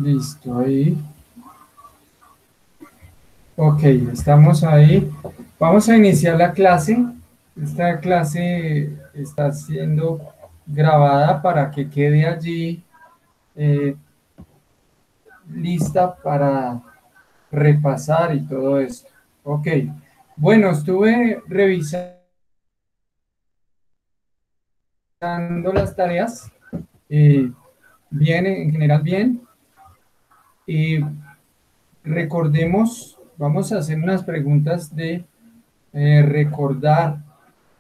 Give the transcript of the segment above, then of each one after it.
Listo, ahí. Ok, estamos ahí. Vamos a iniciar la clase. Esta clase está siendo grabada para que quede allí eh, lista para repasar y todo esto. Ok, bueno, estuve revisando las tareas. eh, Bien, en general bien. Y recordemos, vamos a hacer unas preguntas de recordar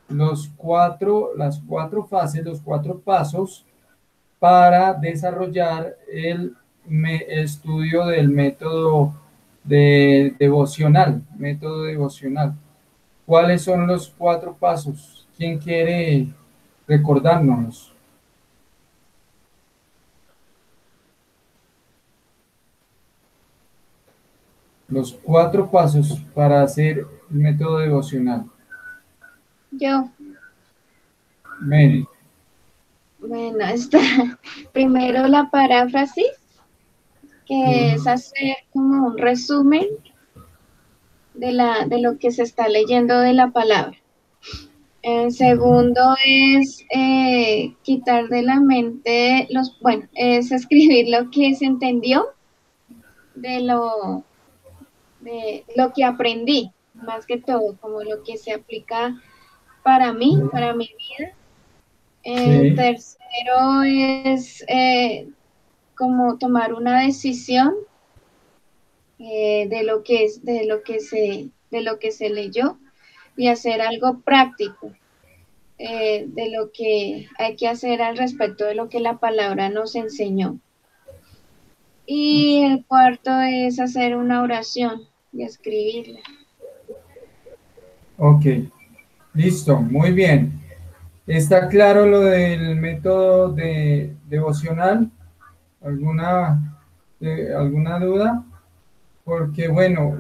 las cuatro fases, los cuatro pasos para desarrollar el estudio del método devocional, método devocional. ¿Cuáles son los cuatro pasos? ¿Quién quiere recordárnoslos? Los cuatro pasos para hacer el método devocional. Yo, Mary. bueno, está primero la paráfrasis, que es hacer como un resumen de lo que se está leyendo de la palabra. El segundo es quitar de la mente bueno, es escribir lo que se entendió de lo que aprendí, más que todo, como lo que se aplica para mí, para mi vida. El Sí, tercero es como tomar una decisión de lo que se leyó y hacer algo práctico de lo que hay que hacer al respecto de lo que la palabra nos enseñó. Y el cuarto es hacer una oración y escribirla. ok, listo, muy bien. ¿Está claro lo del método de devocional? ¿Alguna duda? Porque bueno,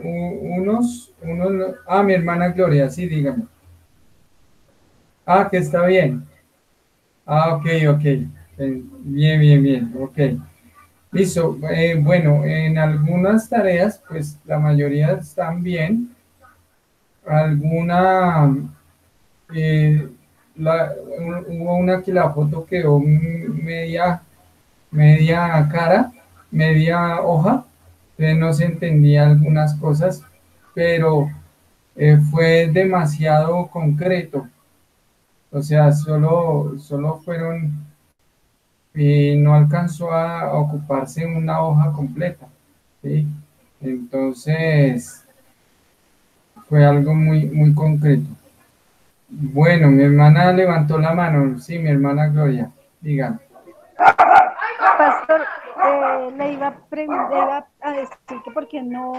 mi hermana Gloria, sí, dígame. Ah, que está bien. Ah, ok, ok. Bien, bien, bien, ok. Listo. Bueno, en algunas tareas, pues la mayoría están bien. Alguna, eh, hubo una que la foto quedó media cara, media hoja, entonces no se entendía algunas cosas, pero fue demasiado concreto, o sea, solo fueron, y no alcanzó a ocuparse una hoja completa, ¿sí? Entonces fue algo muy, muy concreto. Bueno, mi hermana levantó la mano, sí, mi hermana Gloria, diga. Pastor, le iba a decir que porque no,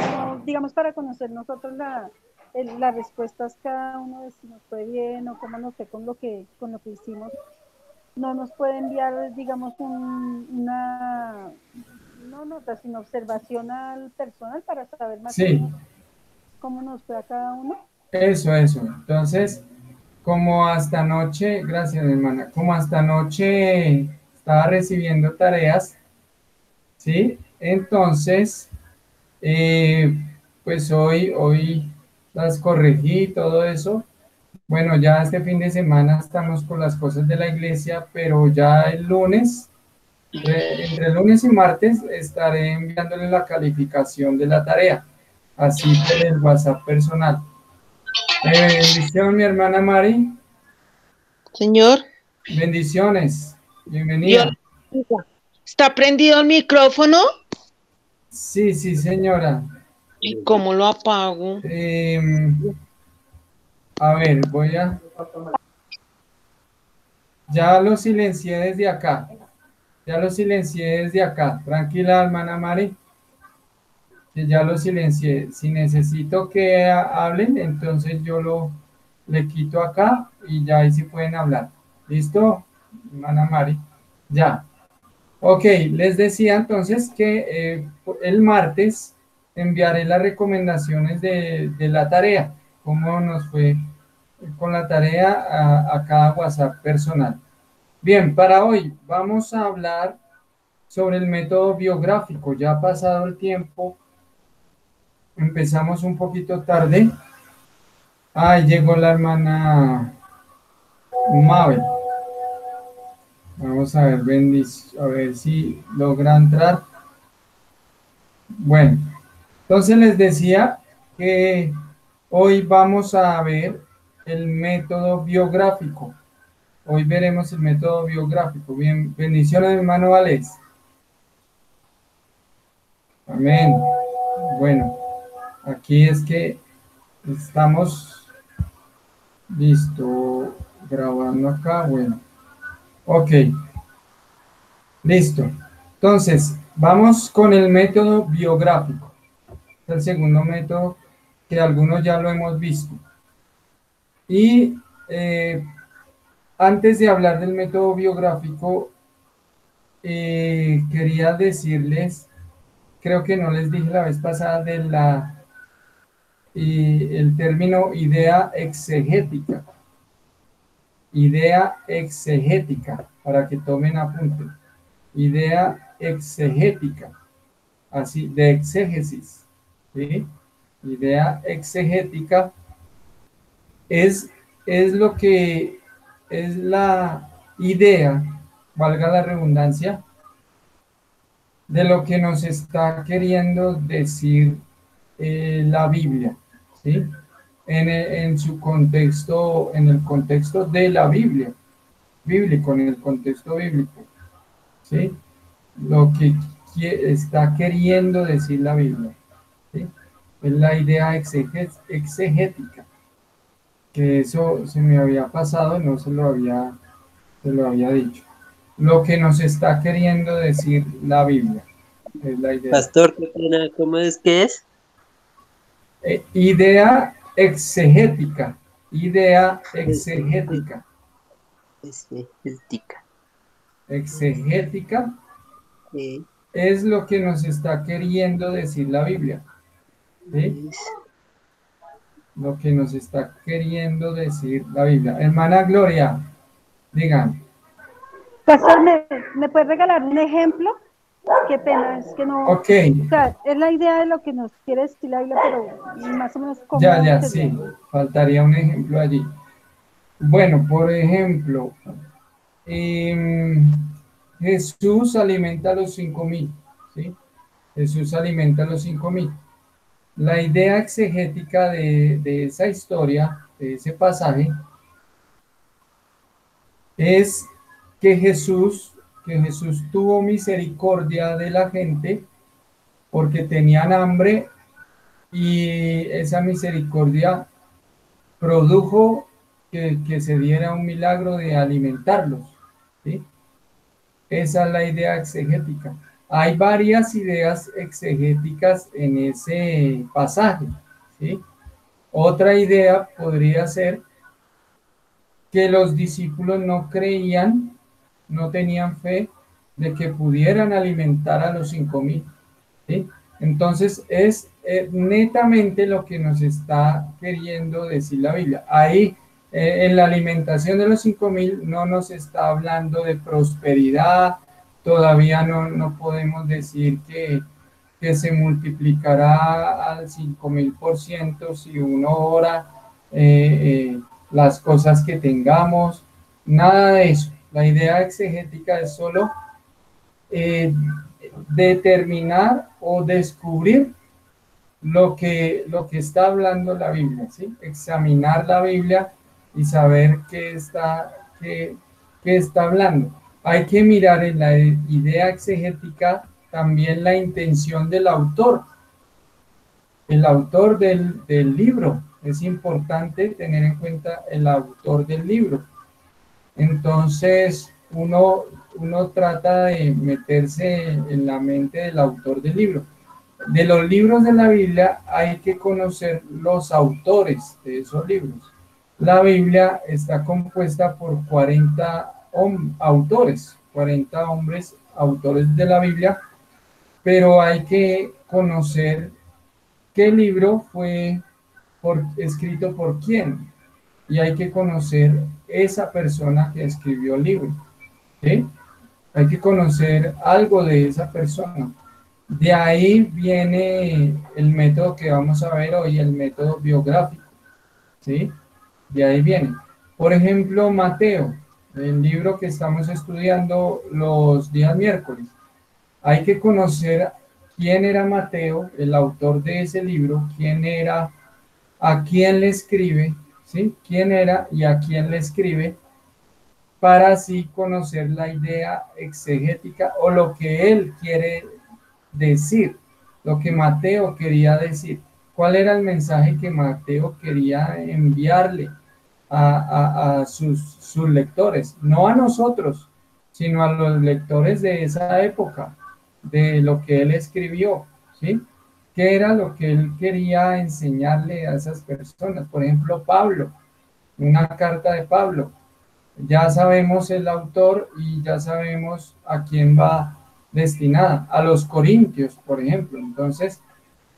digamos, para conocer nosotros las respuestas cada uno de si nos fue bien o cómo nos fue con lo que hicimos, no nos puede enviar, digamos, una, no nota, sino observación al personal para saber más o Sí, menos cómo nos fue a cada uno. eso. Entonces, como hasta anoche, gracias hermana, como hasta anoche estaba recibiendo tareas, ¿sí? Entonces, eh, pues hoy las corregí y todo eso. Bueno, ya este fin de semana estamos con las cosas de la iglesia, pero ya el lunes, entre lunes y martes, estaré enviándole la calificación de la tarea, así por el WhatsApp personal. Bendición, mi hermana Mari. Señor, Bendiciones, Dios bienvenida. le bendiga. ¿Está prendido el micrófono? Sí, sí, señora. ¿Y cómo lo apago? A ver, ya lo silencié desde acá, ya lo silencié desde acá. Tranquila, hermana Mari, que ya lo silencié. Si necesito que hablen, entonces le quito acá y ya ahí sí pueden hablar. ¿Listo, hermana Mari? Ya. Ok, les decía entonces que el martes enviaré las recomendaciones de la tarea, cómo nos fue con la tarea a cada WhatsApp personal. Bien, para hoy vamos a hablar, sobre el método biográfico. Ya ha pasado el tiempo, empezamos un poquito tarde. Ay, llegó la hermana Mabel. Vamos a ver, a ver si logra entrar. Bueno, entonces les decía que hoy vamos a ver el método biográfico. Hoy veremos el método biográfico. Bien, bendiciones, hermano Alex. Amén. Bueno, aquí es que estamos listo grabando acá. Bueno, ok, listo. Entonces, vamos con el método biográfico. Es el segundo método que algunos ya lo hemos visto. Y antes de hablar del método biográfico, quería decirles, creo que no les dije la vez pasada el término idea exegética. Idea exegética, para que tomen apunte. Idea exegética, así, de exégesis, ¿sí? Idea exegética es lo que es la idea, valga la redundancia, de lo que nos está queriendo decir la Biblia, ¿sí? En su contexto, en el contexto de la Biblia, bíblico, en el contexto bíblico, ¿sí? Lo que está queriendo decir la Biblia, ¿sí? Es la idea exegética, que eso se me había pasado, no se lo había dicho. Lo que nos está queriendo decir la Biblia, es la idea. Pastor, qué pena, ¿cómo es que es? Idea exegética, idea exegética. Exegética. Exegética Sí. es lo que nos está queriendo decir la Biblia, ¿sí? Lo que nos está queriendo decir la Biblia. Hermana Gloria, digan. Pastor, ¿me puede regalar un ejemplo? Qué pena, es que no. Ok. O sea, es la idea de lo que nos quiere decir la Biblia, pero más o menos cómo. Ya, sería. sí, faltaría un ejemplo allí. Bueno, por ejemplo, Jesús alimenta a los 5,000, ¿sí? Jesús alimenta a los 5,000. La idea exegética de esa historia, de ese pasaje, es que Jesús tuvo misericordia de la gente porque tenían hambre y esa misericordia produjo que se diera un milagro de alimentarlos, ¿sí? Esa es la idea exegética. Hay varias ideas exegéticas en ese pasaje, ¿sí? Otra idea podría ser que los discípulos no creían, no tenían fe de que pudieran alimentar a los 5,000, ¿sí? Entonces es netamente lo que nos está queriendo decir la Biblia. Ahí en la alimentación de los 5,000 no nos está hablando de prosperidad, todavía no podemos decir que se multiplicará al 5,000% si uno ora las cosas que tengamos, nada de eso. La idea exegética es solo determinar o descubrir lo que está hablando la Biblia, ¿sí? Examinar la Biblia y saber qué está hablando. Hay que mirar en la idea exegética también la intención del autor. El autor del libro. Es importante tener en cuenta el autor del libro. Entonces, uno trata de meterse en la mente del autor del libro. De los libros de la Biblia hay que conocer los autores de esos libros. La Biblia está compuesta por 40 autores, 40 hombres autores de la Biblia, pero hay que conocer qué libro fue escrito por quién, y hay que conocer esa persona que escribió el libro, ¿sí? hay que conocer algo de esa persona. De ahí viene el método que vamos a ver hoy, el método biográfico, ¿sí? De ahí viene. Por ejemplo, Mateo, el libro que estamos estudiando los días miércoles. Hay que conocer quién era Mateo, el autor de ese libro, quién era, a quién le escribe, ¿sí? Quién era y a quién le escribe, para así conocer la idea exegética o lo que él quiere decir, lo que Mateo quería decir. ¿Cuál era el mensaje que Mateo quería enviarle a sus lectores? No a nosotros, sino a los lectores de esa época, de lo que él escribió, ¿sí? ¿Qué era lo que él quería enseñarle a esas personas? Por ejemplo, Pablo, una carta de Pablo. Ya sabemos el autor y ya sabemos a quién va destinada, a los corintios, por ejemplo. Entonces,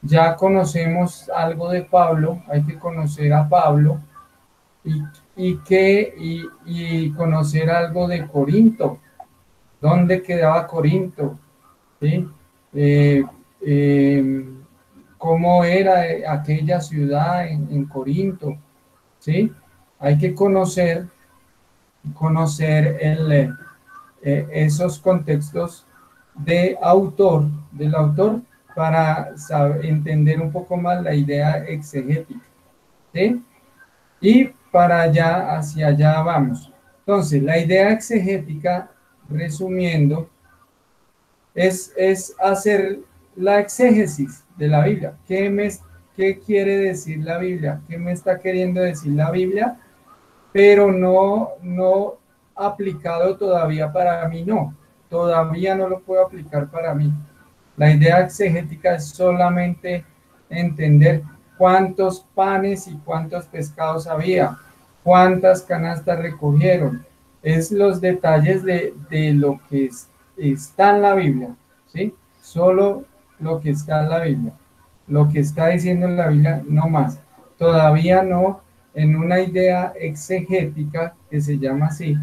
ya conocemos algo de Pablo, hay que conocer a Pablo y conocer algo de Corinto. ¿Dónde quedaba Corinto? ¿Sí? Eh, eh, ¿Cómo era aquella ciudad en Corinto? ¿Sí? Hay que conocer esos contextos del autor para entender un poco más la idea exegética, ¿sí? Y para allá, hacia allá vamos. Entonces, la idea exegética, resumiendo, es hacer la exégesis de la Biblia. ¿Qué quiere decir la Biblia? ¿Qué me está queriendo decir la Biblia? Pero no aplicado todavía para mí, no. Todavía no lo puedo aplicar para mí. La idea exegética es solamente entender cuántos panes y cuántos pescados había, cuántas canastas recogieron. Es los detalles de lo que está en la Biblia, ¿sí? Solo lo que está en la Biblia. Lo que está diciendo en la Biblia, no más. Todavía no, en una idea exegética que se llama así,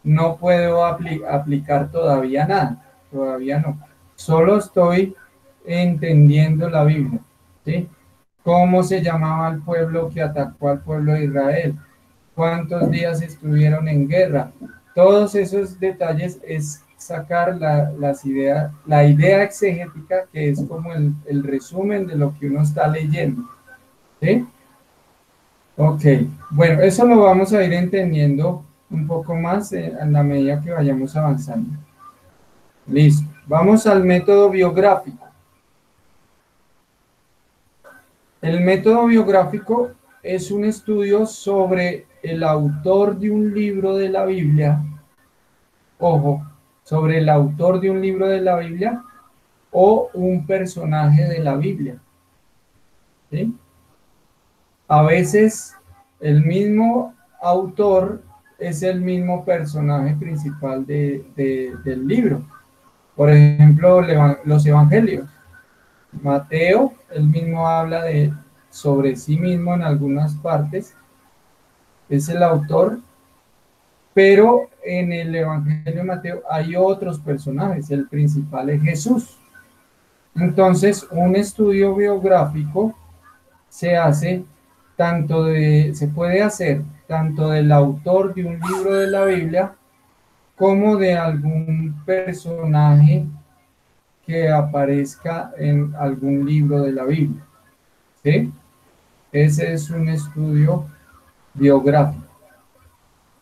no puedo aplicar todavía nada, todavía no. Solo estoy entendiendo la Biblia, ¿sí? ¿Cómo se llamaba el pueblo que atacó al pueblo de Israel? ¿Cuántos días estuvieron en guerra? Todos esos detalles es sacar la idea exegética, que es como el resumen de lo que uno está leyendo, ¿sí? Ok, bueno, eso lo vamos a ir entendiendo un poco más en la medida que vayamos avanzando. Listo, vamos al método biográfico. El método biográfico es un estudio sobre el autor de un libro de la Biblia, ojo, sobre el autor de un libro de la Biblia o un personaje de la Biblia, ¿sí? A veces el mismo autor es el mismo personaje principal del libro. Por ejemplo, los evangelios. Mateo, él mismo habla sobre sí mismo en algunas partes, es el autor, pero en el evangelio de Mateo hay otros personajes, el principal es Jesús. Entonces, un estudio biográfico se puede hacer tanto del autor de un libro de la Biblia como de algún personaje que aparezca en algún libro de la Biblia, ¿sí? Ese es un estudio biográfico.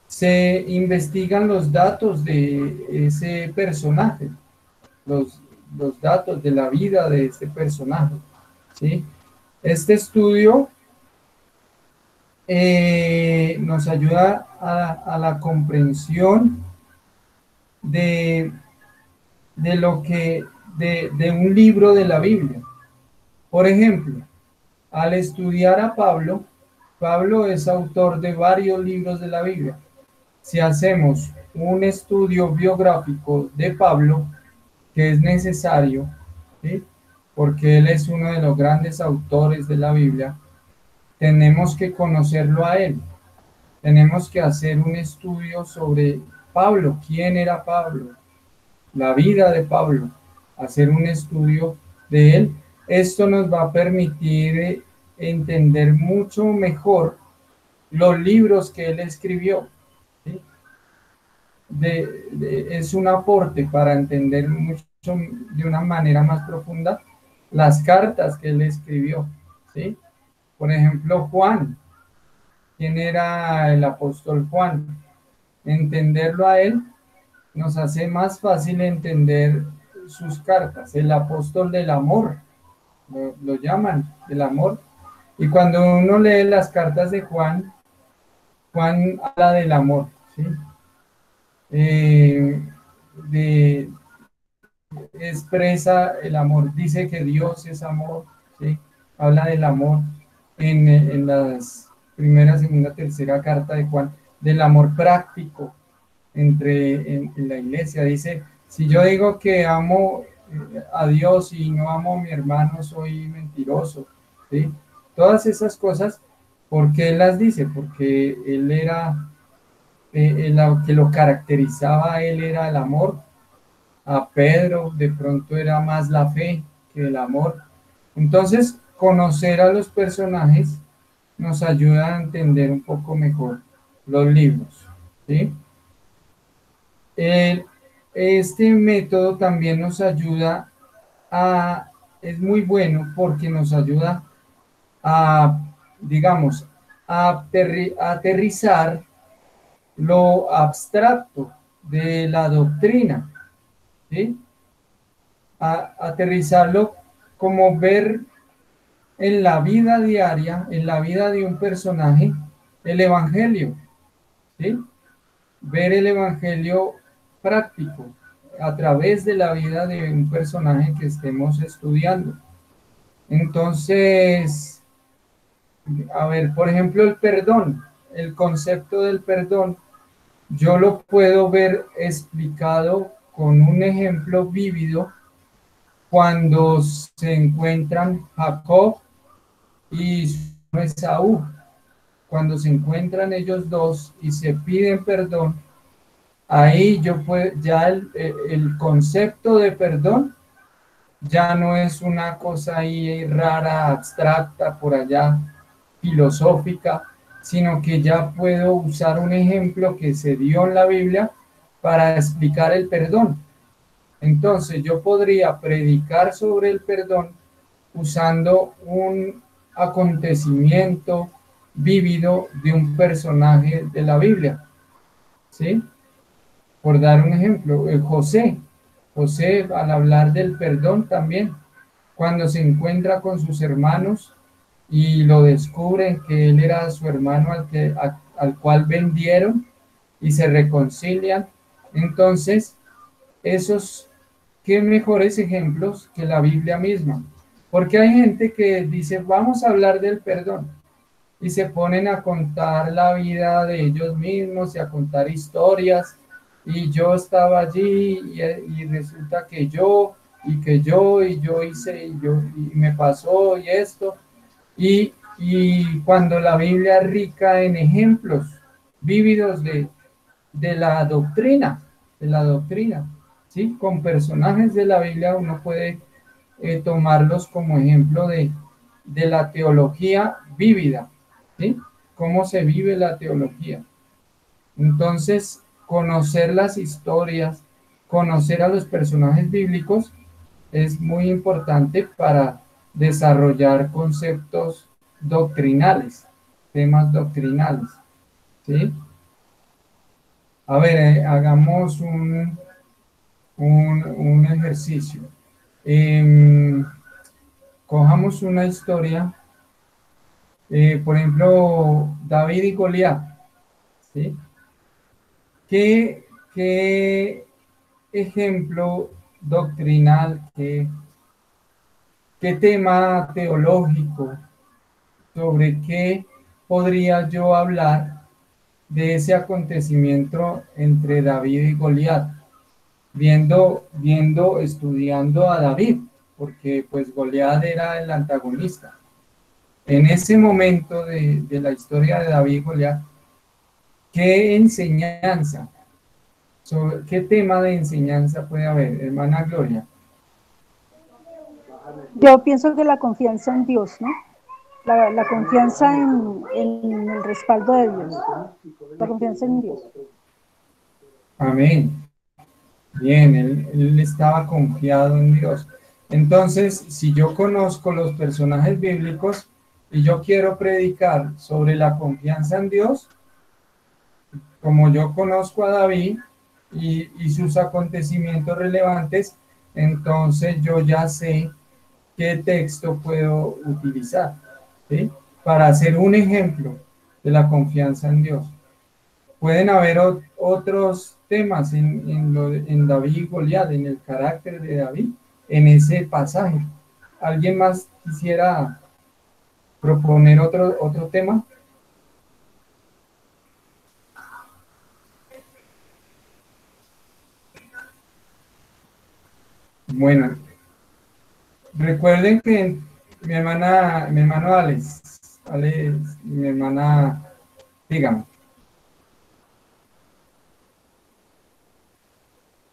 Se investigan los datos de ese personaje, los datos de la vida de este personaje, ¿sí? Este estudio nos ayuda a la comprensión de un libro de la Biblia. Por ejemplo, al estudiar a Pablo, Pablo es autor de varios libros de la Biblia. Si hacemos un estudio biográfico de Pablo, que es necesario, ¿sí? Porque él es uno de los grandes autores de la Biblia, tenemos que conocerlo a él. Tenemos que hacer un estudio sobre Pablo. ¿Quién era Pablo? la vida de Pablo, hacer un estudio de él. Esto nos va a permitir entender mucho mejor los libros que él escribió, ¿sí? Es un aporte para entender mucho de una manera más profunda las cartas que él escribió, ¿sí? Por ejemplo, Juan. ¿Quién era el apóstol Juan? Entenderlo a él nos hace más fácil entender sus cartas. El apóstol del amor, lo llaman el amor. Y cuando uno lee las cartas de Juan, Juan habla del amor, ¿sí? De, expresa el amor, dice que Dios es amor, ¿sí? Habla del amor en las primera, segunda, tercera carta de Juan, del amor práctico en la iglesia. Dice, si yo digo que amo a Dios y no amo a mi hermano, soy mentiroso, ¿sí? Todas esas cosas, ¿por qué él las dice? Porque él era, lo que lo caracterizaba a él era el amor. A Pedro de pronto era más la fe que el amor. Entonces, conocer a los personajes nos ayuda a entender un poco mejor los libros, ¿sí? Este método también nos ayuda es muy bueno porque nos ayuda a, digamos, a aterrizar lo abstracto de la doctrina, ¿sí? A aterrizarlo como ver en la vida diaria, en la vida de un personaje, el evangelio, ¿sí? Ver el evangelio práctico a través de la vida de un personaje que estemos estudiando. Entonces, a ver, por ejemplo, el perdón, el concepto del perdón, yo lo puedo ver explicado con un ejemplo vívido cuando se encuentran Jacob y Esaú. Cuando se encuentran ellos dos y se piden perdón, ahí yo puedo, ya el concepto de perdón ya no es una cosa ahí rara, abstracta, por allá, filosófica, sino que ya puedo usar un ejemplo que se dio en la Biblia para explicar el perdón. Entonces yo podría predicar sobre el perdón usando un acontecimiento vívido de un personaje de la Biblia, ¿sí? Por dar un ejemplo, José. José, al hablar del perdón también, cuando se encuentra con sus hermanos y lo descubren que él era su hermano al cual vendieron y se reconcilian, entonces esos, qué mejores ejemplos que la Biblia misma. Porque hay gente que dice, vamos a hablar del perdón, y se ponen a contar la vida de ellos mismos y a contar historias, y yo estaba allí y resulta que yo hice y me pasó y esto, y cuando la Biblia es rica en ejemplos vívidos de la doctrina, ¿sí? Con personajes de la Biblia uno puede tomarlos como ejemplo de la teología vívida, ¿sí? Cómo se vive la teología. Entonces, conocer las historias, conocer a los personajes bíblicos es muy importante para desarrollar conceptos doctrinales, temas doctrinales, ¿sí? A ver, hagamos un ejercicio. Cojamos una historia, por ejemplo, David y Goliat, ¿sí? ¿Qué ejemplo doctrinal, qué tema teológico, sobre qué podría yo hablar de ese acontecimiento entre David y Goliat? Estudiando a David, porque pues Goliat era el antagonista. En ese momento de la historia de David y Goliat, ¿qué enseñanza ¿Qué tema de enseñanza puede haber, hermana Gloria? Yo pienso que la confianza en Dios, ¿no? La confianza en el respaldo de Dios, la confianza en Dios. Amén. Bien, él estaba confiado en Dios. Entonces, si yo conozco los personajes bíblicos y yo quiero predicar sobre la confianza en Dios, como yo conozco a David y sus acontecimientos relevantes, entonces yo ya sé qué texto puedo utilizar, ¿sí? Para hacer un ejemplo de la confianza en Dios. Pueden haber otros temas en David y Goliat, en el carácter de David, en ese pasaje. ¿Alguien más quisiera proponer otro tema? Bueno, recuerden que mi hermano Alex, mi hermana, dígame.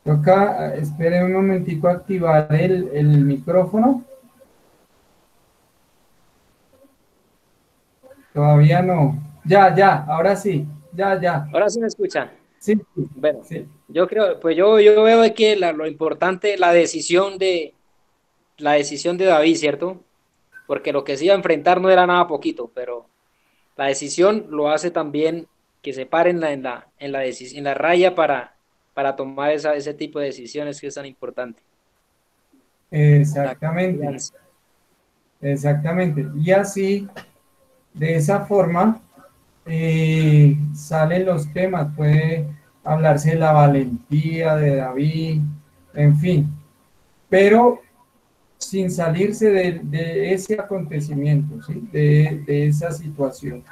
Toca, espere un momentico, activar el micrófono. Todavía no. Ya, ahora sí. Ya. Ahora sí me escucha. Sí, Bueno, sí. yo creo, pues yo veo que lo importante, la decisión de David, ¿cierto? Porque lo que se iba a enfrentar no era nada poquito, pero la decisión lo hace también que se pare en la raya para tomar ese tipo de decisiones que es tan importante. La Exactamente. confianza. Exactamente. Y así, de esa forma, salen los temas. Puede hablarse de la valentía de David, en fin. Pero sin salirse de ese acontecimiento, ¿sí? De esa situación.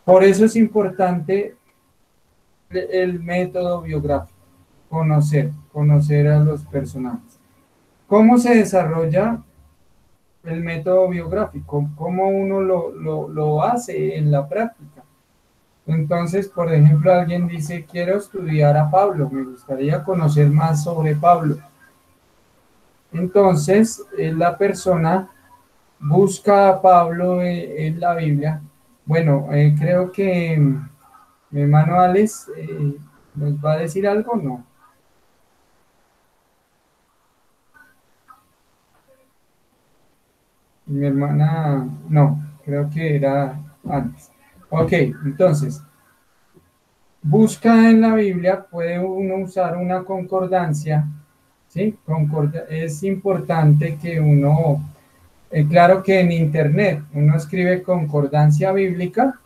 Por eso es importante el método biográfico, conocer a los personajes. ¿Cómo se desarrolla el método biográfico? ¿Cómo uno lo hace en la práctica? Entonces, por ejemplo, alguien dice, quiero estudiar a Pablo, me gustaría conocer más sobre Pablo. Entonces, la persona busca a Pablo en la Biblia. Bueno, creo que mi hermano Alex nos va a decir algo, ¿no? Mi hermana, no, creo que era antes. Ok, entonces, busca en la Biblia, puede uno usar una concordancia, ¿sí? Es importante que uno, claro que en internet uno escribe concordancia bíblica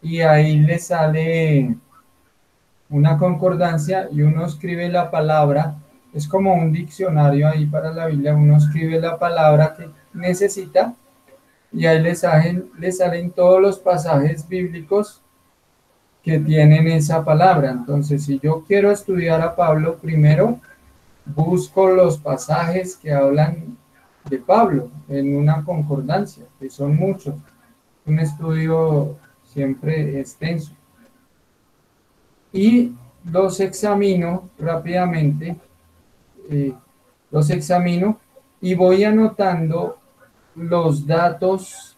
y ahí le sale una concordancia y uno escribe la palabra, es como un diccionario ahí para la Biblia, uno escribe la palabra que necesita y ahí le salen todos los pasajes bíblicos que tienen esa palabra. Entonces, si yo quiero estudiar a Pablo, primero busco los pasajes que hablan de Pablo en una concordancia, que son muchos, un estudio siempre extenso. Y los examino rápidamente, los examino y voy anotando los datos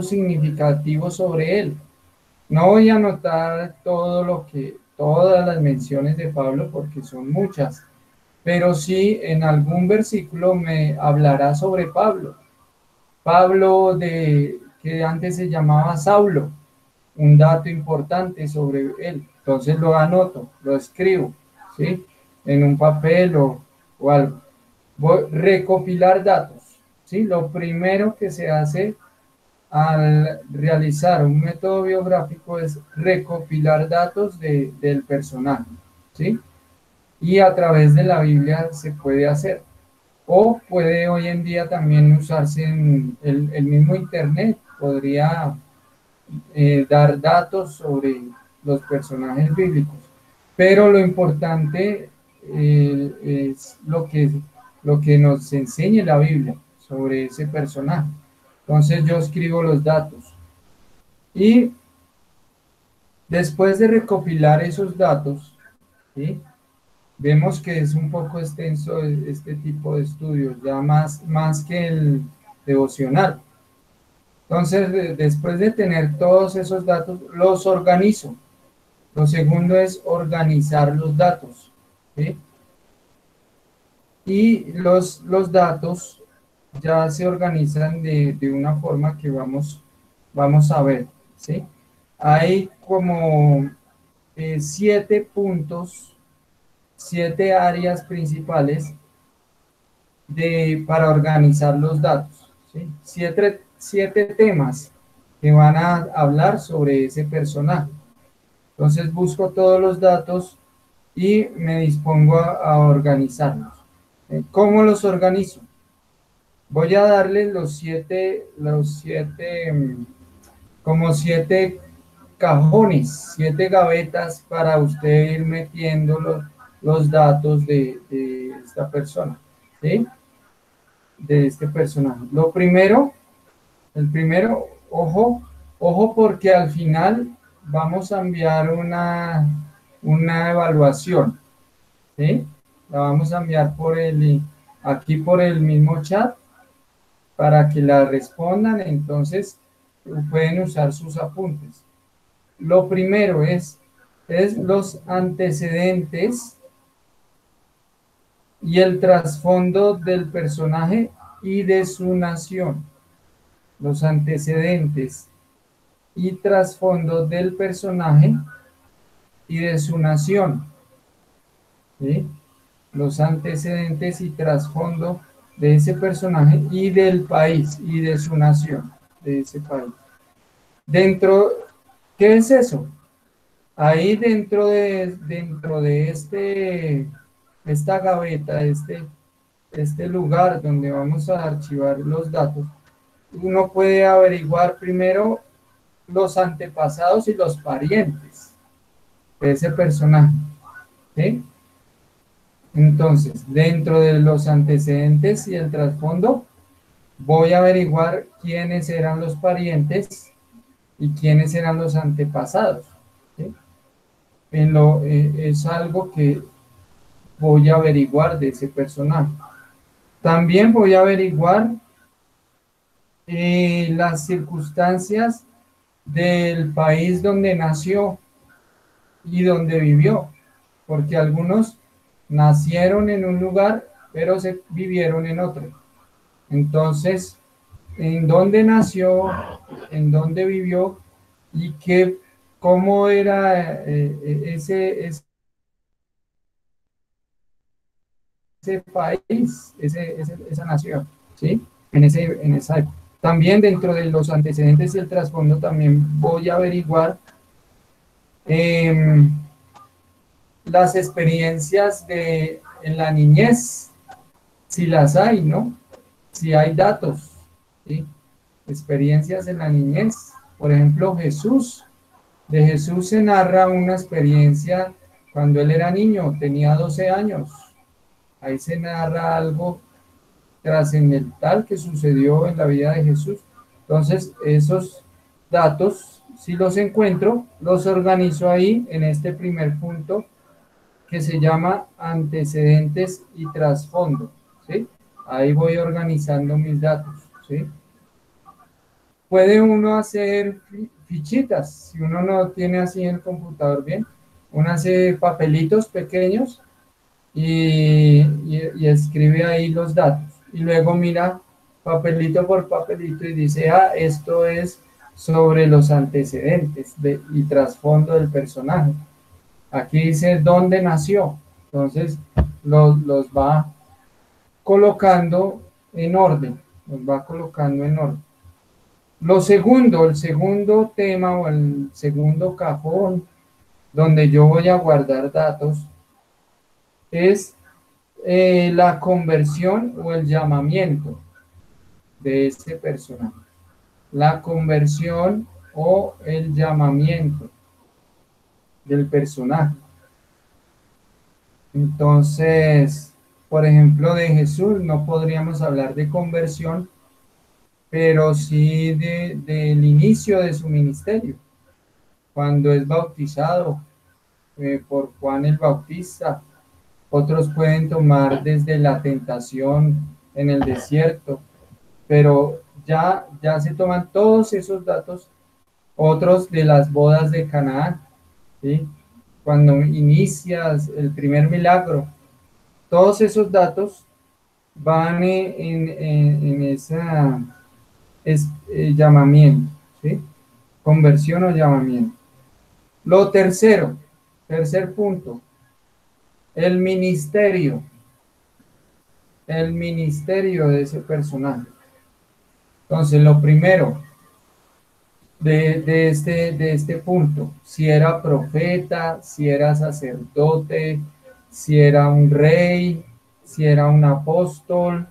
significativos sobre él. No voy a anotar todas las menciones de Pablo porque son muchas, pero sí en algún versículo me hablará sobre Pablo. Pablo que antes se llamaba Saulo, un dato importante sobre él. Entonces lo anoto, lo escribo, ¿sí? En un papel o algo. Voy a recopilar datos, ¿sí? Lo primero que se hace al realizar un método biográfico es recopilar datos del personaje, ¿sí? Y a través de la Biblia se puede hacer. O puede hoy en día también usarse en el mismo Internet, podría dar datos sobre los personajes bíblicos. Pero lo importante es lo que nos enseña la Biblia sobre ese personaje. Entonces yo escribo los datos. Y después de recopilar esos datos, ¿sí? Vemos que es un poco extenso este tipo de estudios, ya más que el devocional. Entonces, después de tener todos esos datos, los organizo. Lo segundo es organizar los datos, ¿sí? Y los datos ya se organizan de una forma que vamos a ver, ¿sí? Hay como 7 puntos, 7 áreas principales para organizar los datos, ¿sí? Siete temas que van a hablar sobre ese personaje. Entonces busco todos los datos y me dispongo a organizarlos. ¿Cómo los organizo? Voy a darle como 7 cajones, 7 gavetas para usted ir metiendo los datos de esta persona, ¿sí? De este personaje. El primero, ojo porque al final vamos a enviar una evaluación, ¿sí? La vamos a enviar aquí por el mismo chat para que la respondan, entonces pueden usar sus apuntes. Lo primero es los antecedentes y el trasfondo del personaje y de su nación. Los antecedentes y trasfondo del personaje y de su nación, ¿sí? Los antecedentes y trasfondo de ese personaje y del país y de su nación, de ese país. ¿Qué es eso? Ahí dentro de esta gaveta, este lugar donde vamos a archivar los datos, uno puede averiguar primero los antepasados y los parientes de ese personaje, ¿sí? Entonces, dentro de los antecedentes y el trasfondo, voy a averiguar quiénes eran los parientes y quiénes eran los antepasados, ¿sí? Es algo que voy a averiguar de ese personaje. También voy a averiguar las circunstancias del país donde nació y donde vivió, porque algunos nacieron en un lugar, pero se vivieron en otro. Entonces, ¿en dónde nació? ¿En dónde vivió? ¿Y cómo era ese país, esa nación, ¿sí? En esa época. También dentro de los antecedentes y el trasfondo también voy a averiguar las experiencias en la niñez, si las hay, ¿no? Si hay datos, ¿sí? Experiencias en la niñez. Por ejemplo, de Jesús se narra una experiencia cuando él era niño, tenía 12 años. Ahí se narra algo trascendental que sucedió en la vida de Jesús. Entonces, esos datos, si los encuentro, los organizo ahí en este primer punto que se llama antecedentes y trasfondo, ¿sí? Ahí voy organizando mis datos, ¿sí? Puede uno hacer fichitas, si uno no tiene así en el computador bien, uno hace papelitos pequeños y escribe ahí los datos. Y luego mira papelito por papelito y dice, esto es sobre los antecedentes y trasfondo del personaje. Aquí dice dónde nació. Entonces los va colocando en orden. Los va colocando en orden. El segundo tema o el segundo cajón donde yo voy a guardar datos es la conversión o el llamamiento de este personaje. La conversión o el llamamiento del personaje. Entonces, por ejemplo, de Jesús no podríamos hablar de conversión, pero sí del inicio de su ministerio, cuando es bautizado, por Juan el Bautista, otros pueden tomar desde la tentación en el desierto, pero ya se toman todos esos datos, otros de las bodas de Canaán, ¿sí? Cuando inicias el primer milagro, todos esos datos van en ese llamamiento, ¿sí? Conversión o llamamiento. Lo tercer punto, el ministerio de ese personaje. Entonces, lo primero de este punto, si era profeta, si era sacerdote, si era un rey, si era un apóstol,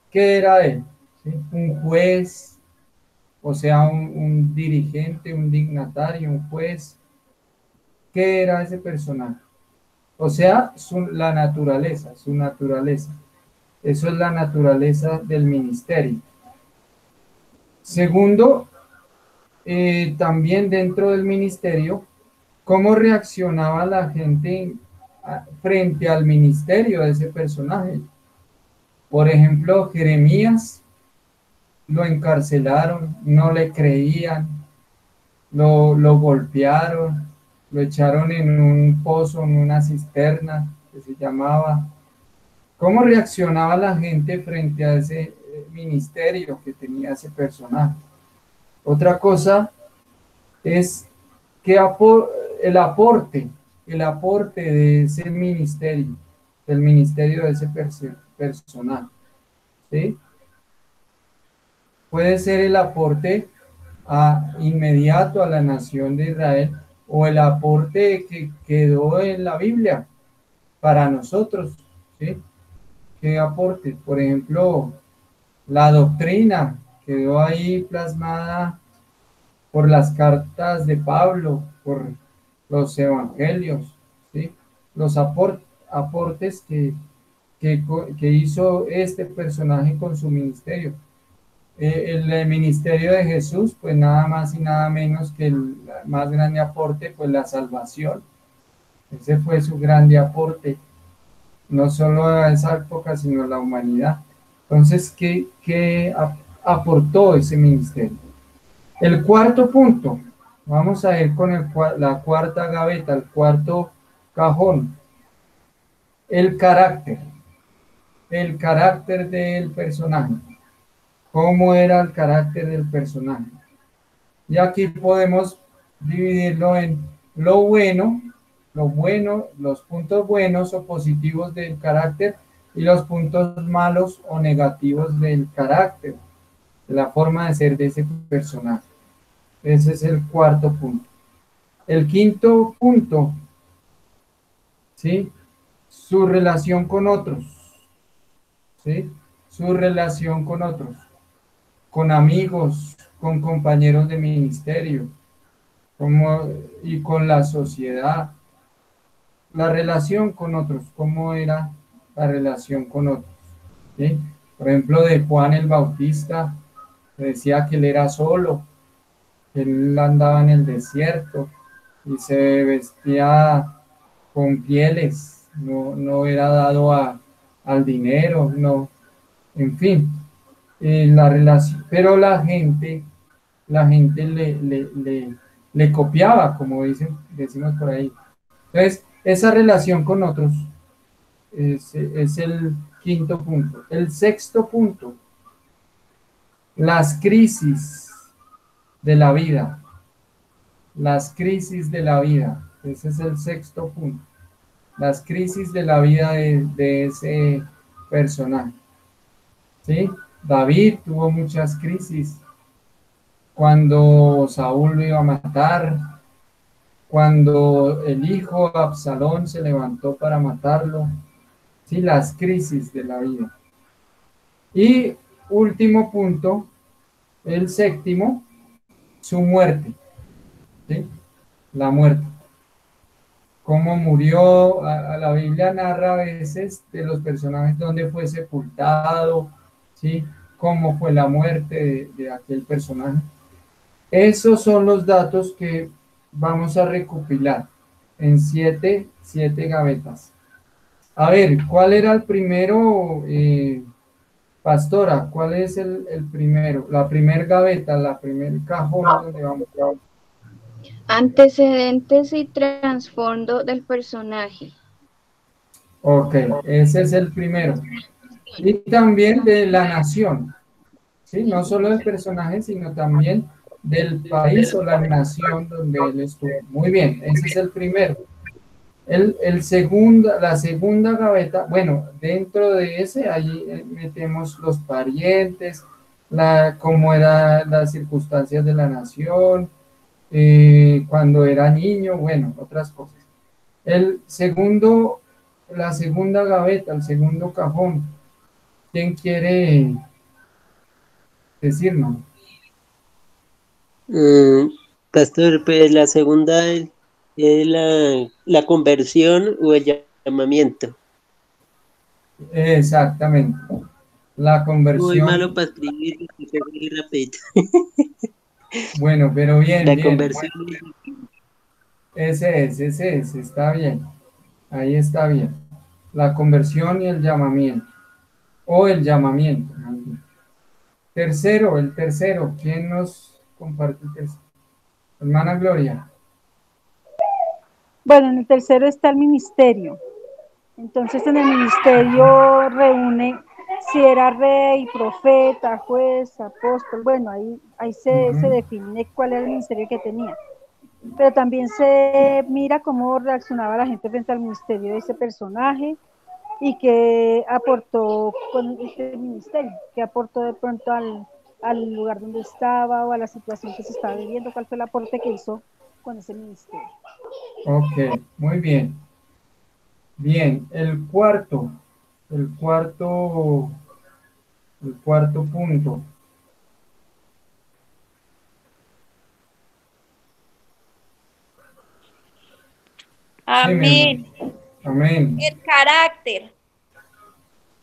¿qué era él? ¿Sí? Un juez, o sea, un dirigente, un dignatario, un juez. ¿Qué era ese personaje? O sea, la naturaleza, su naturaleza. Eso es la naturaleza del ministerio. Segundo, también dentro del ministerio, ¿cómo reaccionaba la gente frente al ministerio de ese personaje? Por ejemplo, Jeremías lo encarcelaron, no le creían, lo golpearon, lo echaron en un pozo, en una cisterna que se llamaba. ¿Cómo reaccionaba la gente frente a ese ministerio que tenía ese personaje? Otra cosa es que el aporte de ese ministerio, del ministerio de ese personaje, ¿sí? Puede ser el aporte inmediato a la nación de Israel o el aporte que quedó en la Biblia para nosotros, ¿sí? ¿Qué aporte? Por ejemplo, la doctrina quedó ahí plasmada por las cartas de Pablo, por los evangelios, ¿sí? Los aportes que hizo este personaje con su ministerio. El ministerio de Jesús, pues nada más y nada menos que el más grande aporte, pues la salvación. Ese fue su grande aporte, no solo a esa época, sino a la humanidad. Entonces, ¿qué aportó ese ministerio? El cuarto punto, vamos a ir con la cuarta gaveta, el cuarto cajón, el carácter del personaje. ¿Cómo era el carácter del personaje? Y aquí podemos dividirlo en lo bueno, los puntos buenos o positivos del carácter y los puntos malos o negativos del carácter, de la forma de ser de ese personaje. Ese es el cuarto punto. El quinto punto, ¿sí? Su relación con otros, ¿sí? Su relación con otros, con amigos, con compañeros de ministerio, y con la sociedad. La relación con otros, ¿cómo era la relación con otros? ¿Sí? Por ejemplo, de Juan el Bautista, decía que él era solo, que él andaba en el desierto y se vestía con pieles, no era dado al dinero, no, en fin, la relación, pero la gente le copiaba, como decimos por ahí. Entonces, esa relación con otros es el quinto punto. El sexto punto, las crisis de la vida. Las crisis de la vida. Ese es el sexto punto. Las crisis de la vida de ese personaje. ¿Sí? David tuvo muchas crisis. Cuando Saúl lo iba a matar, cuando el hijo Absalón se levantó para matarlo, ¿sí? Las crisis de la vida. Y último punto, el séptimo, su muerte, ¿sí? La muerte. Cómo murió, a la Biblia narra a veces de los personajes donde fue sepultado, ¿sí? Cómo fue la muerte de aquel personaje. Esos son los datos que vamos a recopilar en siete gavetas. A ver, ¿cuál era el primero, pastora? ¿Cuál es el primero? La primer gaveta, la primer cajón donde vamos. Antecedentes y trasfondo del personaje. Ok, ese es el primero. Y también de la nación, ¿sí? No solo del personaje, sino también del país o la nación donde él estuvo. Muy bien, ese es el primero. La segunda gaveta, bueno, dentro de ese, ahí metemos los parientes, cómo eran las circunstancias de la nación, cuando era niño, bueno, otras cosas. La segunda gaveta, el segundo cajón, ¿quién quiere decirnos? Mm, Pastor, pues la segunda es la conversión o el llamamiento. Exactamente. La Muy malo conversión, para escribir, muy rápido. bueno, pero bien, La bien. conversión. Ese es, está bien. Ahí está bien. La conversión y el llamamiento. O el llamamiento. Más bien. Tercero, el tercero. ¿Quién nos comparte el tercero? Hermana Gloria. Bueno, en el tercero está el ministerio. Entonces en el ministerio reúne si era rey, profeta, juez, apóstol. Bueno, ahí se Ujú. define cuál era el ministerio que tenía. Pero también se mira cómo reaccionaba la gente frente al ministerio de ese personaje y qué aportó con este ministerio, qué aportó de pronto al lugar donde estaba o a la situación que se estaba viviendo, cuál fue el aporte que hizo con ese ministerio. Ok, muy bien. Bien, el cuarto, el cuarto punto. Sí, mi hermano. Amén. Amén. El carácter,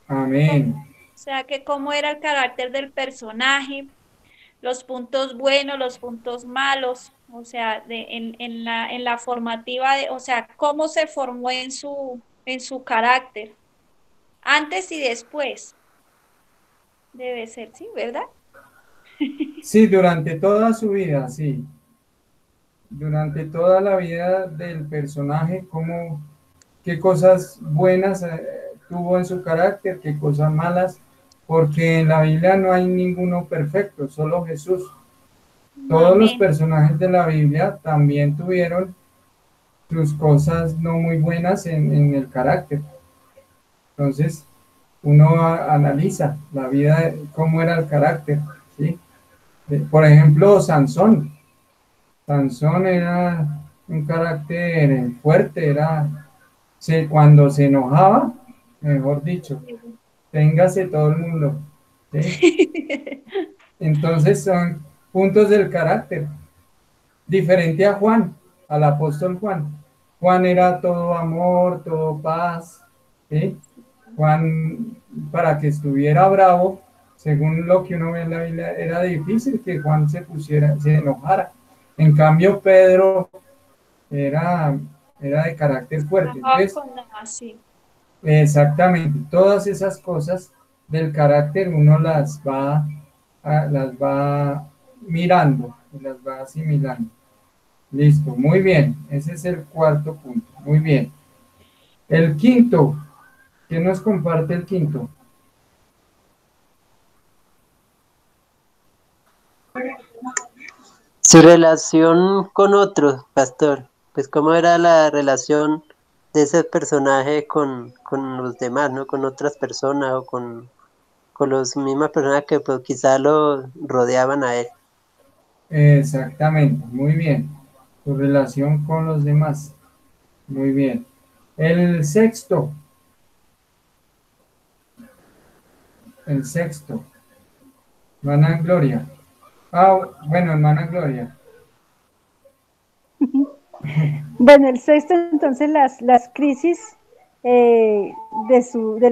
Amén. o sea, que cómo era el carácter del personaje, los puntos buenos, los puntos malos, o sea, en la formativa, o sea, cómo se formó en su carácter, antes y después, debe ser, ¿sí? ¿Verdad? Sí, durante toda su vida, sí. Durante toda la vida del personaje, qué cosas buenas tuvo en su carácter, qué cosas malas, porque en la Biblia no hay ninguno perfecto, solo Jesús. Todos los Amén. personajes de la Biblia también tuvieron sus cosas no muy buenas en el carácter. Entonces, uno analiza la vida, cómo era el carácter, ¿sí? Por ejemplo, Sansón. Sansón era un carácter fuerte, cuando se enojaba, mejor dicho, téngase todo el mundo, ¿sí? Entonces son puntos del carácter, diferente a Juan, al apóstol Juan. Juan era todo amor, todo paz, ¿sí? Juan, para que estuviera bravo, según lo que uno ve en la Biblia, era difícil que Juan se enojara. En cambio, Pedro era, era de carácter fuerte. Trabajaba Entonces, con así. exactamente, todas esas cosas del carácter uno las va mirando y las va asimilando. Listo, muy bien. Ese es el cuarto punto. Muy bien. El quinto, ¿quién nos comparte el quinto? Su relación con otros, pastor. Pues cómo era la relación de ese personaje con los demás, ¿no? Con otras personas o con las mismas personas que pues, quizá lo rodeaban a él. Exactamente, muy bien. Tu relación con los demás. Muy bien. El sexto, hermana Gloria. Ah, bueno, hermana Gloria. Bueno, el sexto, entonces, las crisis de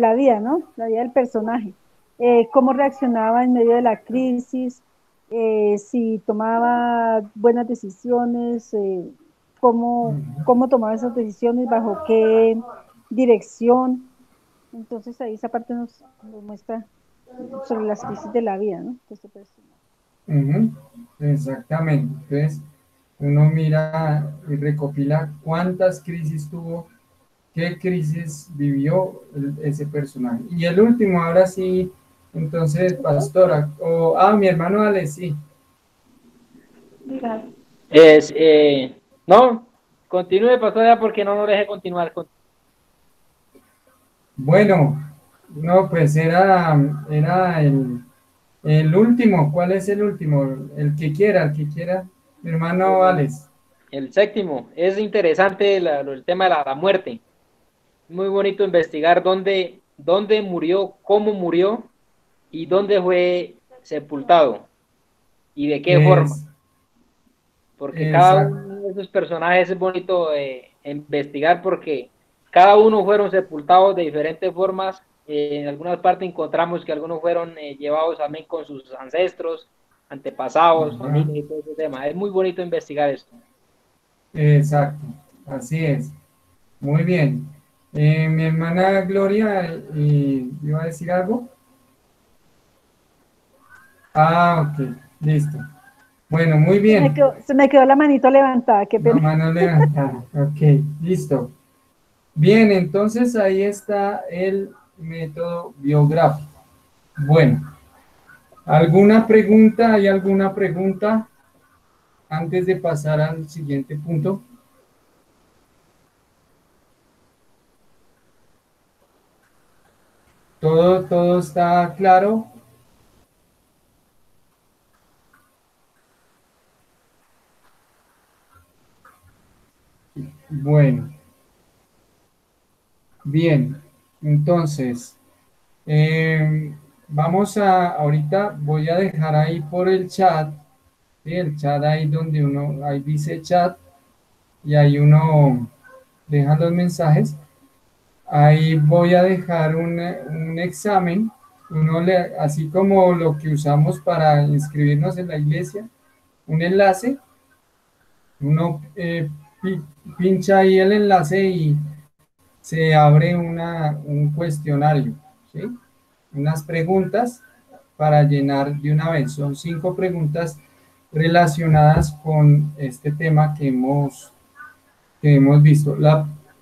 la vida, ¿no? La vida del personaje. Cómo reaccionaba en medio de la crisis, si tomaba buenas decisiones, cómo tomaba esas decisiones, bajo qué dirección. Entonces ahí esa parte nos muestra sobre las crisis de la vida, ¿no? Entonces, pues, Ujú, exactamente. Entonces, uno mira y recopila cuántas crisis tuvo, qué crisis vivió ese personaje. Y el último, ahora sí, entonces, pastora, mi hermano Ale, sí. diga, No, continúe, pastora, porque no nos deje continuar. Bueno, no, pues era el último. ¿Cuál es el último? El que quiera, mi hermano Alex. El séptimo, es interesante el tema de la muerte. Muy bonito investigar dónde murió, cómo murió y dónde fue sepultado y de qué forma. Porque cada Exacto. uno de esos personajes es bonito investigar porque cada uno fueron sepultados de diferentes formas. En algunas partes encontramos que algunos fueron llevados también con sus ancestros, antepasados, familias y todo ese tema. Es muy bonito investigar esto. Exacto, así es. Muy bien. Mi hermana Gloria, ¿iba a decir algo? Ok, listo. Bueno, muy bien. se me quedó la manito levantada, qué La pena. mano levantada. Ok, listo. Bien, entonces ahí está el método biográfico. Bueno, ¿alguna pregunta? ¿Hay alguna pregunta antes de pasar al siguiente punto? ¿Todo está claro? Bueno, bien, entonces, ahorita voy a dejar ahí por el chat, ¿sí? El chat ahí donde ahí dice chat, y ahí uno deja los mensajes. Ahí voy a dejar un examen, así como lo que usamos para inscribirnos en la iglesia, un enlace, uno pincha ahí el enlace y se abre un cuestionario, ¿sí? Unas preguntas para llenar de una vez. Son 5 preguntas relacionadas con este tema que hemos visto.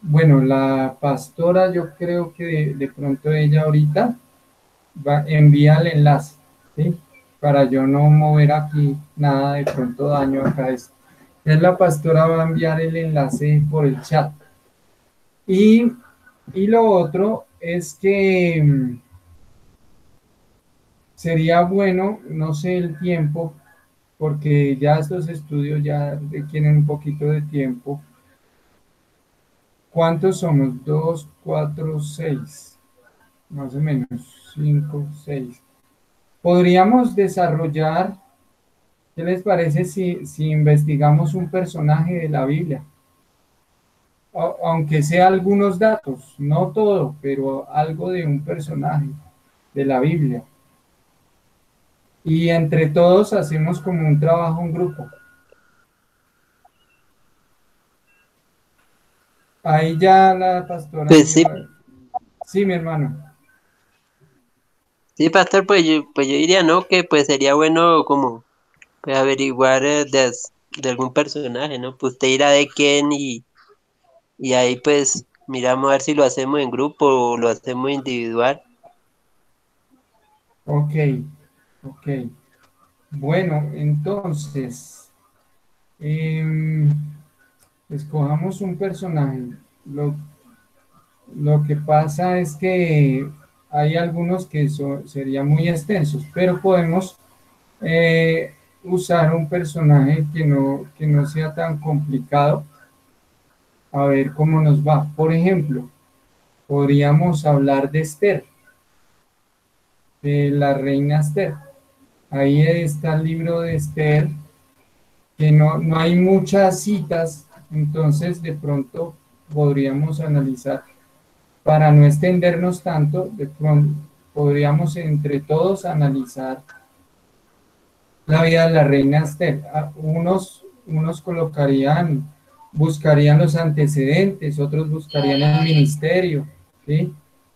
Bueno, la pastora, yo creo que de pronto ella ahorita envía el enlace, ¿sí? Para yo no mover aquí nada de pronto daño acá. La pastora va a enviar el enlace por el chat. Y lo otro es que sería bueno, no sé el tiempo, porque ya estos estudios ya requieren un poquito de tiempo. ¿Cuántos somos? 2, 4, 6, más o menos, 5, 6. Podríamos desarrollar, ¿qué les parece si investigamos un personaje de la Biblia? Aunque sea algunos datos, no todo, pero algo de un personaje de la Biblia. Y entre todos hacemos como un trabajo en grupo. Ahí ya la pastora Pues sí, Sí, mi hermano. sí, pastor, pues yo diría, ¿no? Que pues sería bueno como pues, averiguar de algún personaje, ¿no? Pues usted irá de quién y ahí pues miramos a ver si lo hacemos en grupo o lo hacemos individual. Ok, ok. Bueno, entonces, em, escojamos un personaje. Lo que pasa es que hay algunos que serían muy extensos, pero podemos usar un personaje que no sea tan complicado, a ver cómo nos va. Por ejemplo, podríamos hablar de Esther, de la reina Esther. Ahí está el libro de Esther, que no hay muchas citas, entonces de pronto podríamos analizar, para no extendernos tanto, de pronto podríamos entre todos analizar la vida de la reina Esther. Unos colocarían buscarían los antecedentes, otros buscarían el ministerio, ¿sí?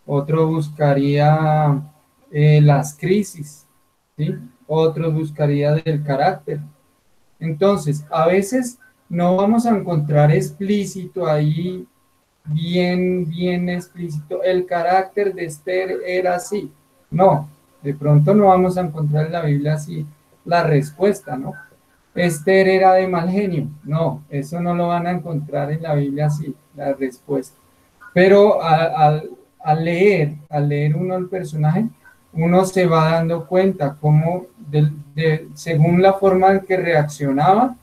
Otro buscaría las crisis, ¿sí? Otros buscaría del carácter. Entonces, a veces no vamos a encontrar explícito ahí, bien explícito, el carácter de Esther era así. No, de pronto no vamos a encontrar en la Biblia así la respuesta, ¿no? Esther era de mal genio. No, eso no lo van a encontrar en la Biblia así, la respuesta. Pero al leer uno el personaje, uno se va dando cuenta cómo, según la forma en que reaccionaba,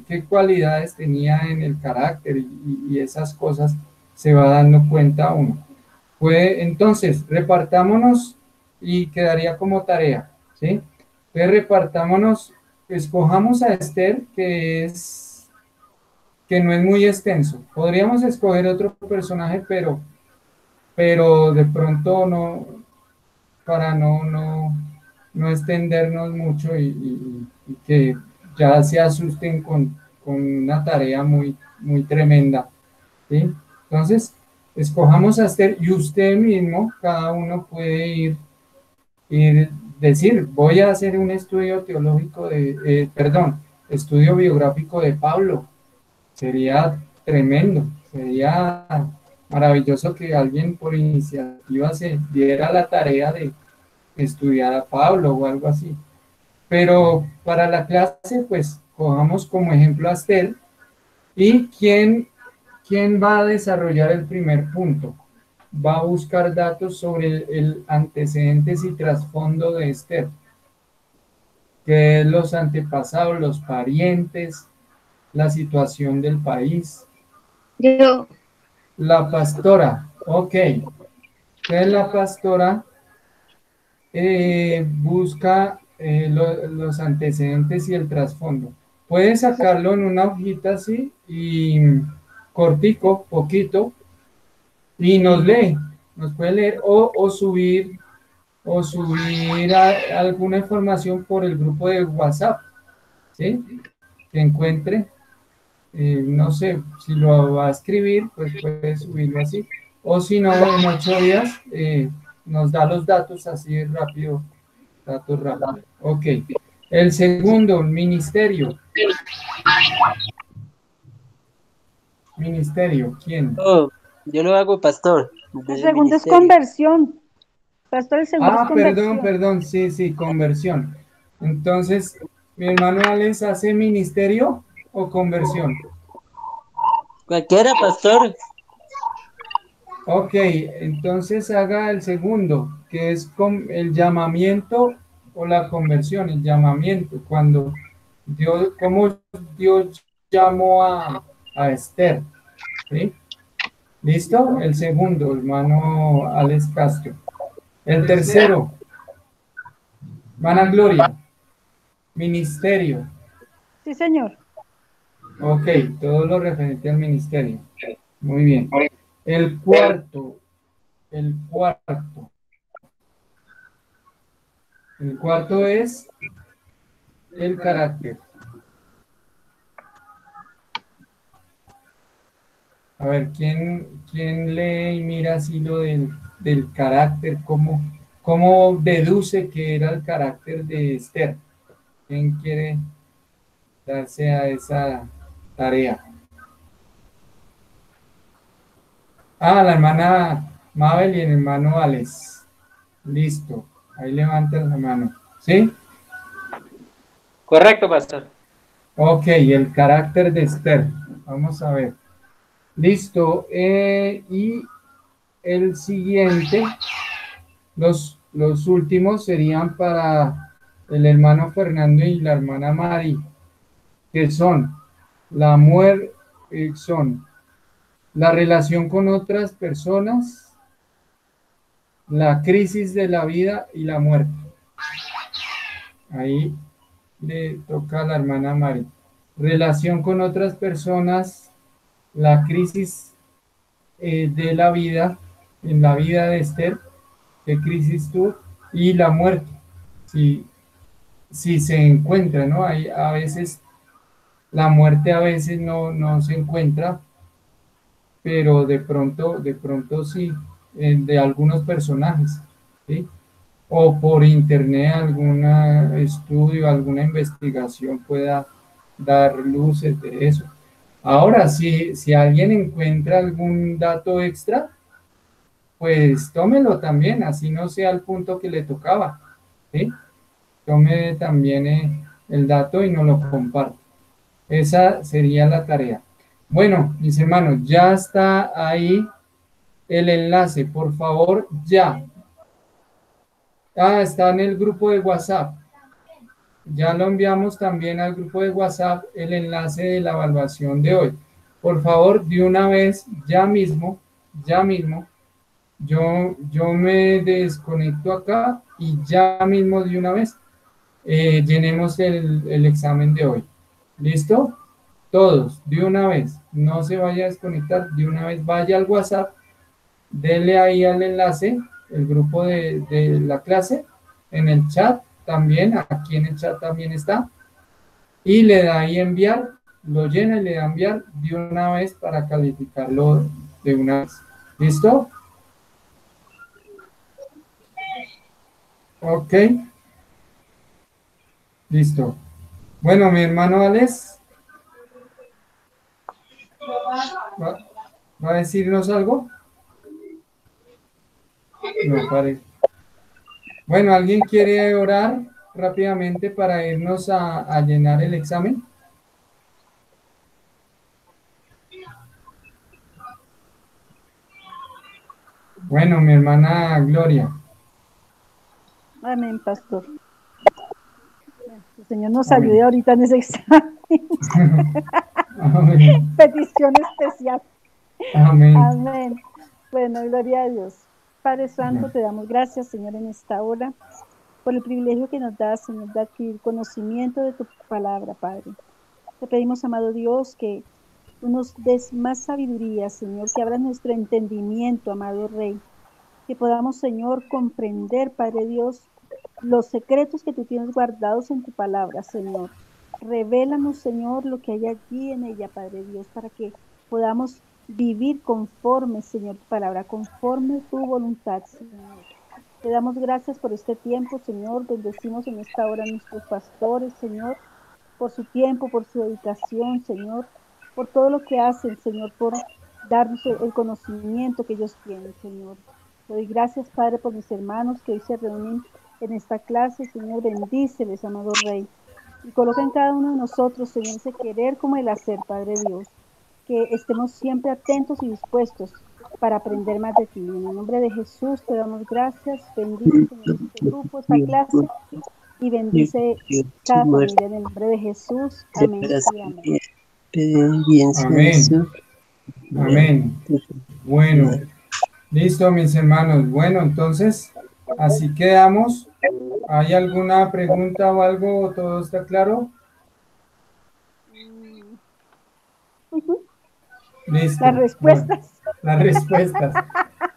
qué cualidades tenía en el carácter y esas cosas se va dando cuenta uno. Entonces, repartámonos y quedaría como tarea, ¿sí? Entonces, repartámonos, escojamos a Esther, que no es muy extenso. Podríamos escoger otro personaje, pero de pronto no, para no extendernos mucho y que ya se asusten con una tarea muy tremenda, ¿sí? Entonces, escojamos a Esther y usted mismo, cada uno puede decir, voy a hacer un estudio teológico estudio biográfico de Pablo. Sería tremendo, sería maravilloso que alguien por iniciativa se diera la tarea de estudiar a Pablo o algo así. Pero para la clase, pues, cojamos como ejemplo a Esther. ¿Y quién va a desarrollar el primer punto? Va a buscar datos sobre el antecedentes y trasfondo de Esther, que es los antepasados, los parientes, la situación del país. Yo. La pastora, ok. Entonces la pastora busca los antecedentes y el trasfondo. Puede sacarlo en una hojita así y cortico, poquito, y nos puede leer o subir alguna información por el grupo de WhatsApp, ¿sí? Que encuentre. No sé, si lo va a escribir, pues puede subirlo así. O si no, en 8 días nos da los datos así rápido. Datos rápidos. Ok. El segundo, ministerio. Ministerio, ¿quién? Oh, yo lo hago, pastor. El segundo es conversión. Pastor, el segundo es conversión. Perdón, sí, conversión. Entonces, mi hermano Alex hace ministerio o conversión. Cualquiera, pastor. Ok, entonces haga el segundo, que es el llamamiento o la conversión, el llamamiento, cómo Dios llamó a Esther. ¿Sí? ¿Listo? El segundo, hermano Alex Castro. El tercero, hermana Gloria, ministerio. Sí, señor. Ok, todo lo referente al ministerio. Muy bien. El cuarto es el carácter. A ver, ¿quién lee y mira así lo del carácter? ¿Cómo deduce que era el carácter de Esther? ¿Quién quiere darse a esa tarea? La hermana Mabel y el hermano Alex. Listo. Ahí levantan la mano. ¿Sí? Correcto, pastor. Ok, el carácter de Esther. Vamos a ver. Listo. Y el siguiente, los últimos serían para el hermano Fernando y la hermana Mari, que son la relación con otras personas, la crisis de la vida y la muerte. Ahí le toca a la hermana Mari. Relación con otras personas, la crisis de la vida, en la vida de Esther, qué crisis tuvo, y la muerte, si se encuentra, ¿no? Hay a veces La muerte a veces no se encuentra, pero de pronto sí, de algunos personajes, ¿sí? O por internet algún estudio, alguna investigación pueda dar luces de eso. Ahora, si alguien encuentra algún dato extra, pues tómelo también, así no sea el punto que le tocaba, ¿sí? Tome también el dato y nos lo comparte. Esa sería la tarea. Bueno, mis hermanos, ya está ahí el enlace, por favor, ya. Ah, está en el grupo de WhatsApp. Ya lo enviamos también al grupo de WhatsApp el enlace de la evaluación de hoy. Por favor, de una vez, ya mismo, yo me desconecto acá y ya mismo de una vez llenemos el examen de hoy. ¿Listo? Todos, de una vez. No se vaya a desconectar, de una vez vaya al WhatsApp, dele ahí al enlace, el grupo de la clase, en el chat también, aquí en el chat también está, y le da ahí enviar, lo llena y le da enviar de una vez para calificarlo de una vez. ¿Listo? Ok. Listo. Bueno, mi hermano Alex, ¿va a decirnos algo? No, parece. Bueno, ¿alguien quiere orar rápidamente para irnos a llenar el examen? Bueno, mi hermana Gloria. Amén, pastor. El Señor nos ayude ahorita en ese examen. Amén. Petición especial. Amén. Amén. Bueno, gloria a Dios. Padre Santo, te damos gracias, Señor, en esta hora, por el privilegio que nos da, Señor, de adquirir conocimiento de tu palabra, Padre. Te pedimos, amado Dios, que tú nos des más sabiduría, Señor, que abra nuestro entendimiento, amado Rey, que podamos, Señor, comprender, Padre Dios, los secretos que tú tienes guardados en tu palabra, Señor. Revélanos, Señor, lo que hay allí en ella, Padre Dios, para que podamos vivir conforme, Señor, tu palabra, conforme tu voluntad, Señor. Te damos gracias por este tiempo, Señor. Bendecimos en esta hora a nuestros pastores, Señor, por su tiempo, por su dedicación, Señor, por todo lo que hacen, Señor, por darnos el conocimiento que ellos tienen, Señor. Te doy gracias, Padre, por mis hermanos que hoy se reúnen en esta clase, Señor. Bendíceles, amado Rey. Y coloca en cada uno de nosotros, Señor, ese querer como el hacer, Padre Dios. Que estemos siempre atentos y dispuestos para aprender más de ti. En el nombre de Jesús te damos gracias. Bendice, Señor, este grupo, esta clase. Y bendice cada familia en el nombre de Jesús. Amén y amén. Amén. Amén. Bueno, listo, mis hermanos. Bueno, entonces, así quedamos. ¿Hay alguna pregunta o algo? ¿Todo está claro? Listo. Las respuestas. Bueno, las respuestas.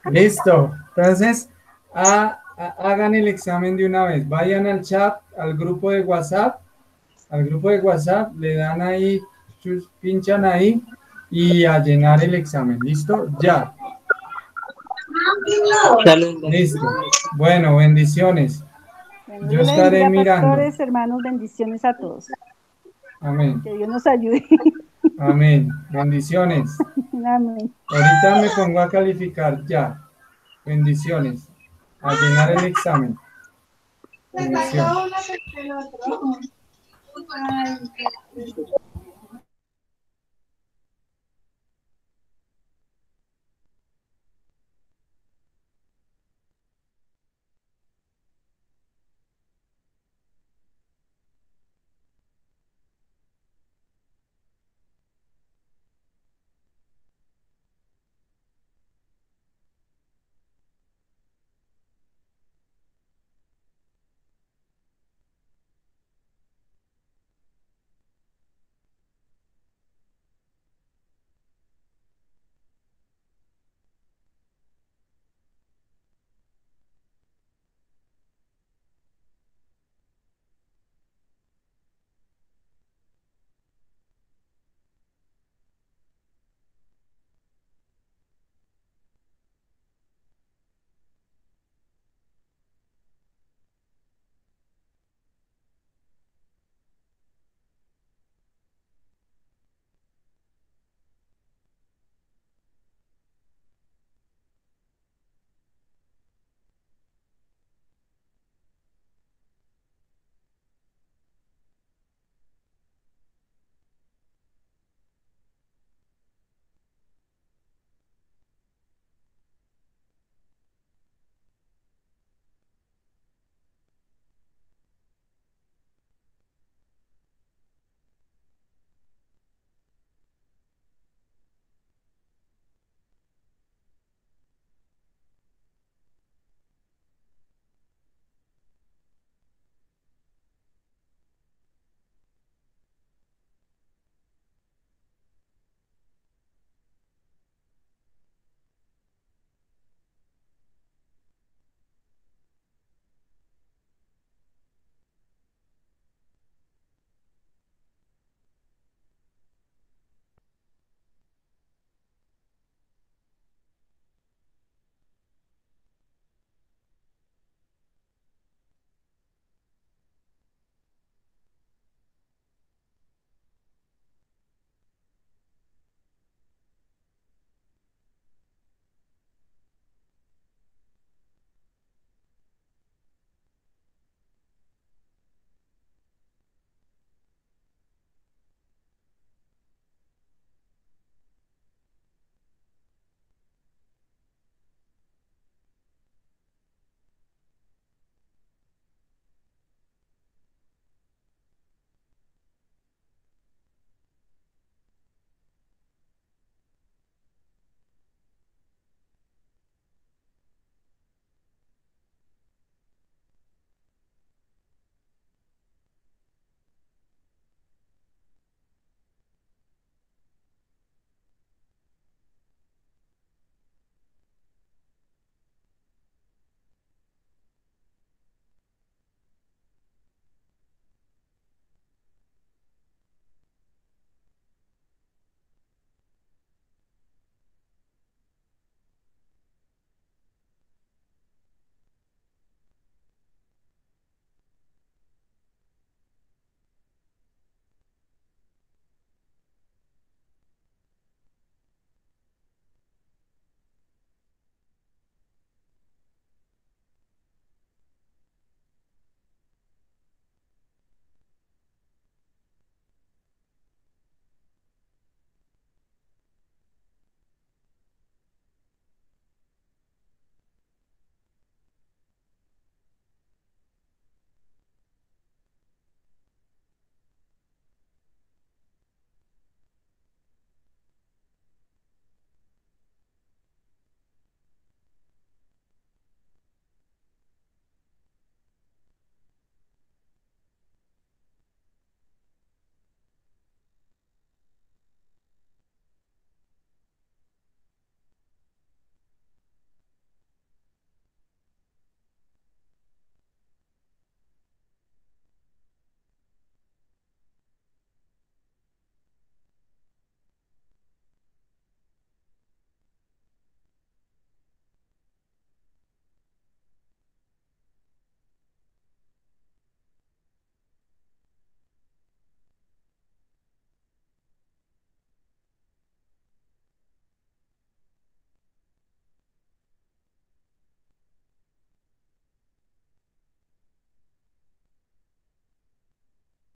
Listo. Entonces, hagan el examen de una vez. Vayan al chat, al grupo de WhatsApp. Al grupo de WhatsApp, le dan ahí, pinchan ahí y a llenar el examen. ¿Listo? Ya. Listo. Bueno, bendiciones. Bueno, Yo estaré mirando. Pastores, hermanos, bendiciones a todos. Amén. Que Dios nos ayude. Amén. Bendiciones. Amén. Ahorita me pongo a calificar ya. Bendiciones. A llenar el examen. Bendiciones.